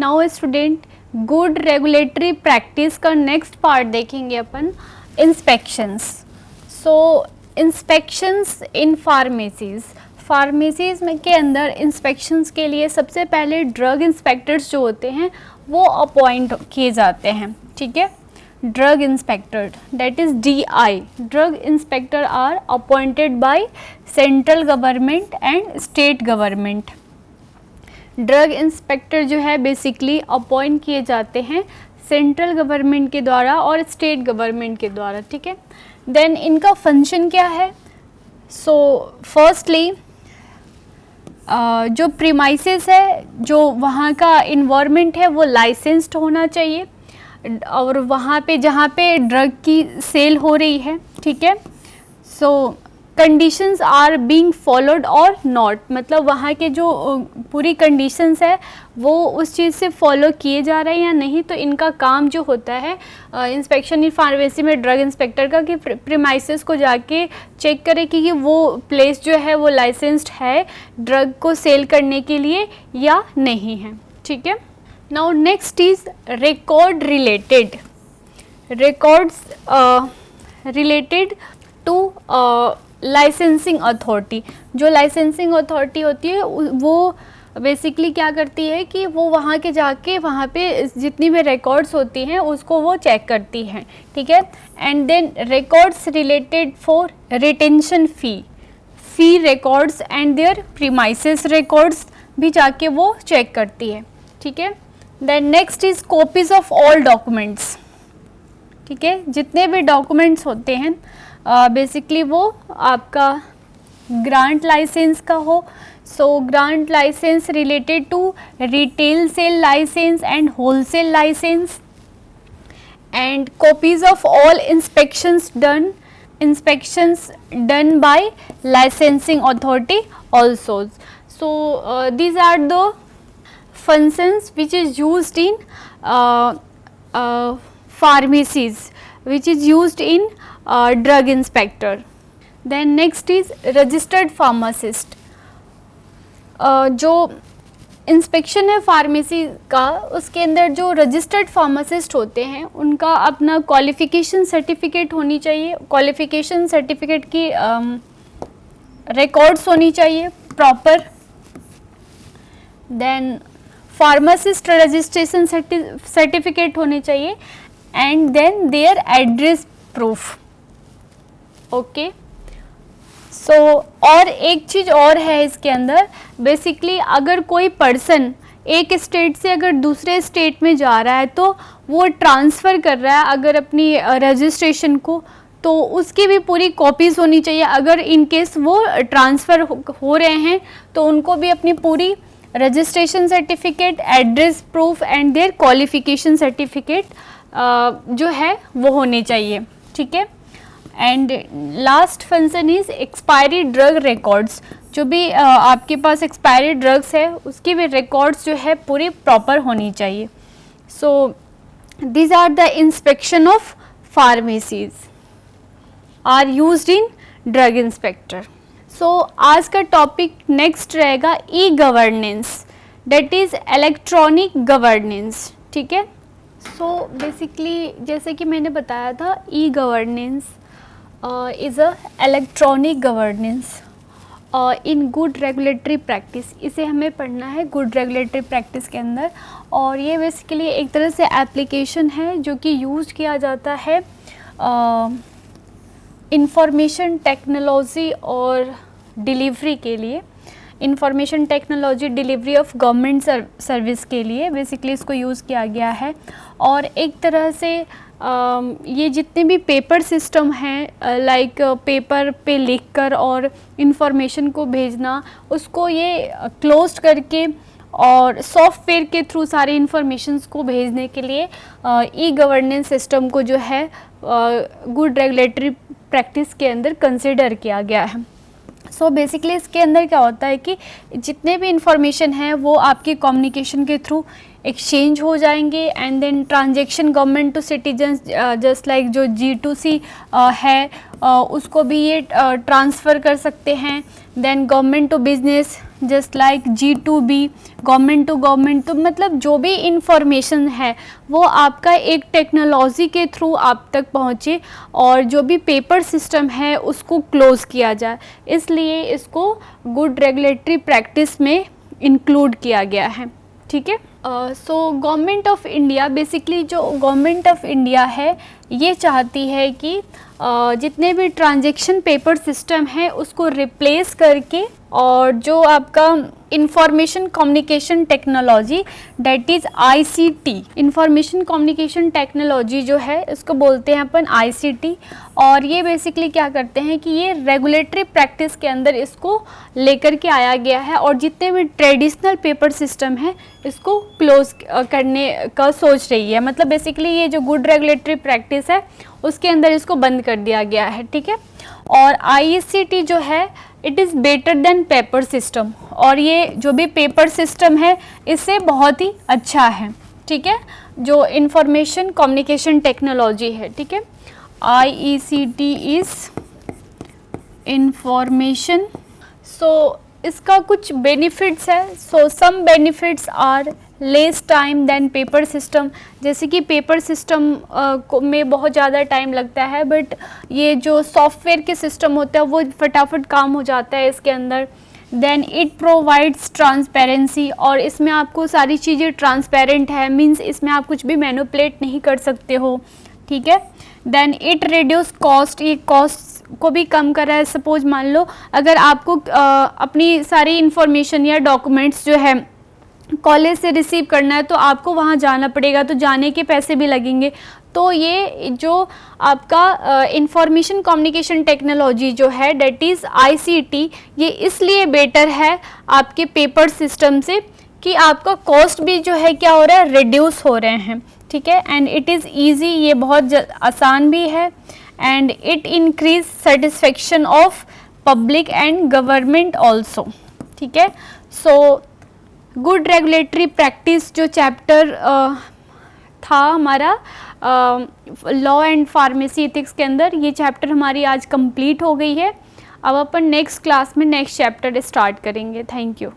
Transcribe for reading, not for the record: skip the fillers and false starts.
Now student, good regulatory practice का next part देखेंगे अपन, inspections. सो inspections इन pharmacies, pharmacies में के अंदर इंस्पेक्शंस के लिए सबसे पहले ड्रग इंस्पेक्टर्स जो होते हैं वो अपॉइंट किए जाते हैं, ठीक है। Drug inspector, that is DI, drug inspector are appointed by central government and state government. Drug inspector जो है बेसिकली अपॉइंट किए जाते हैं सेंट्रल गवर्नमेंट के द्वारा और स्टेट गवर्नमेंट के द्वारा, ठीक है। देन इनका फंक्शन क्या है? सो फर्स्टली जो प्रीमाइसेस है, जो वहाँ का इन्वायरमेंट है वो लाइसेंस्ड होना चाहिए, और वहाँ पे जहाँ पे ड्रग की सेल हो रही है, ठीक है। सो कंडीशंस आर बीइंग फॉलोड और नॉट, मतलब वहाँ के जो पूरी कंडीशंस है वो उस चीज़ से फॉलो किए जा रहे हैं या नहीं। तो इनका काम जो होता है इंस्पेक्शन इन फार्मेसी में ड्रग इंस्पेक्टर का, कि प्रीमाइसेस को जाके चेक करे कि वो प्लेस जो है वो लाइसेंस्ड है ड्रग को सेल करने के लिए या नहीं है, ठीक है। Now next is record related, records related to licensing authority. जो लाइसेंसिंग अथॉरिटी होती है वो बेसिकली क्या करती है कि वो वहाँ के जाके वहाँ पे जितनी भी रिकॉर्ड्स होती हैं उसको वो चेक करती हैं, ठीक है। And then records related for retention fee records and their premises records भी जाके वो चेक करती है, ठीक है। Then next is copies of all documents, ठीक है। जितने भी डॉक्यूमेंट्स होते हैं बेसिकली वो आपका ग्रांट लाइसेंस का हो, so grant licence related to retail sale licence and wholesale licence, and copies of all inspections done by licensing authority also. So these are the functions which is used in pharmacies, which is used in drug inspector. Then next is registered pharmacist. जो inspection है pharmacy का, उसके अंदर जो registered pharmacist होते हैं उनका अपना क्वालिफ़िकेशन सर्टिफिकेट होनी चाहिए, क्वालिफ़िकेशन सर्टिफिकेट की रिकॉर्ड्स होनी चाहिए proper. Then pharmacist registration certificate होने चाहिए, and then their address proof, okay. So और एक चीज़ और है इसके अंदर, बेसिकली अगर कोई पर्सन एक स्टेट से अगर दूसरे स्टेट में जा रहा है तो वो ट्रांसफ़र कर रहा है अगर अपनी रजिस्ट्रेशन को, तो उसकी भी पूरी कॉपीज़ होनी चाहिए। अगर इन केस वो ट्रांसफ़र हो रहे हैं तो उनको भी अपनी पूरी registration certificate, address proof and their qualification certificate जो है वो होने चाहिए, ठीक है। And last function is expiry drug records. जो भी आपके पास एक्सपायरी ड्रग्स है उसकी भी रिकॉर्ड्स जो है पूरी प्रॉपर होनी चाहिए। सो these are the inspection of pharmacies are used in drug inspector. So आज का टॉपिक नेक्स्ट रहेगा e governance, that is electronic governance, ठीक है। सो बेसिकली जैसे कि मैंने बताया था, e governance is a electronic governance in good regulatory practice. इसे हमें पढ़ना है गुड रेगुलेटरी प्रैक्टिस के अंदर, और ये बेसिकली एक तरह से एप्लीकेशन है जो कि यूज़ किया जाता है इंफॉर्मेशन टेक्नोलॉजी और डिलीवरी के लिए, information technology delivery of government service के लिए बेसिकली इसको यूज़ किया गया है। और एक तरह से ये जितने भी पेपर सिस्टम हैं, लाइक पेपर पे लिखकर और इंफॉर्मेशन को भेजना, उसको ये क्लोज्ड करके और सॉफ्टवेयर के थ्रू सारे इंफॉर्मेशंस को भेजने के लिए ई गवर्नेंस सिस्टम को जो है गुड रेगुलेटरी प्रैक्टिस के अंदर कंसिडर किया गया है। सो बेसिकली इसके अंदर क्या होता है कि जितने भी इंफॉर्मेशन है वो आपके कम्युनिकेशन के थ्रू एक्सचेंज हो जाएंगे, and then transaction government to citizens, just like जो G2C है उसको भी ये ट्रांसफ़र कर सकते हैं। Then government to business, just like G2B, government to government. तो मतलब जो भी इंफॉर्मेशन है वो आपका एक टेक्नोलॉजी के थ्रू आप तक पहुँचे और जो भी पेपर सिस्टम है उसको क्लोज़ किया जाए, इसलिए इसको गुड रेगुलेटरी प्रैक्टिस में इंक्लूड किया गया है। ठीक है। So government of India, basically जो गवर्नमेंट ऑफ इंडिया है ये चाहती है कि जितने भी ट्रांजैक्शन पेपर सिस्टम है उसको रिप्लेस करके और जो आपका information communication technology that is ICT, information communication technology जो है इसको बोलते हैं अपन ICT। और ये बेसिकली क्या करते हैं कि ये रेगुलेटरी प्रैक्टिस के अंदर इसको लेकर के आया गया है और जितने भी ट्रेडिशनल पेपर सिस्टम है इसको क्लोज करने का सोच रही है। मतलब बेसिकली ये जो गुड रेगुलेटरी प्रैक्टिस है उसके अंदर इसको बंद कर दिया गया है। ठीक है। और ICT जो है it is better than paper system, और ये जो भी पेपर सिस्टम है इससे बहुत ही अच्छा है। ठीक है, जो इंफॉर्मेशन कम्युनिकेशन टेक्नोलॉजी है। ठीक है, ICT इज़ इंफॉर्मेशन। सो इसका कुछ बेनिफिट्स है। So some benefits are less time than paper system, जैसे कि पेपर सिस्टम में बहुत ज़्यादा टाइम लगता है, बट ये जो सॉफ्टवेयर के सिस्टम होता है वो फटाफट काम हो जाता है इसके अंदर। देन इट प्रोवाइड्स ट्रांसपेरेंसी, और इसमें आपको सारी चीज़ें ट्रांसपेरेंट है, मींस इसमें आप कुछ भी मैनिपुलेट नहीं कर सकते हो। ठीक है। देन इट रिड्यूस कॉस्ट, ये कॉस्ट को भी कम कर रहा है। सपोज मान लो अगर आपको अपनी सारी इंफॉर्मेशन या डॉक्यूमेंट्स जो है कॉलेज से रिसीव करना है तो आपको वहाँ जाना पड़ेगा, तो जाने के पैसे भी लगेंगे। तो ये जो आपका इंफॉर्मेशन कम्युनिकेशन टेक्नोलॉजी जो है डेट इज़ ICT, ये इसलिए बेटर है आपके पेपर सिस्टम से कि आपका कॉस्ट भी जो है क्या हो रहा है, रिड्यूस हो रहे हैं। ठीक है। एंड इट इज़ ईजी, ये बहुत आसान भी है। And it increase satisfaction of public and government also. ठीक है। सो गुड रेगुलेटरी प्रैक्टिस जो चैप्टर था हमारा लॉ एंड फार्मेसी एथिक्स के अंदर, ये चैप्टर हमारी आज कंप्लीट हो गई है। अब अपन नेक्स्ट क्लास में नेक्स्ट चैप्टर स्टार्ट करेंगे। Thank you.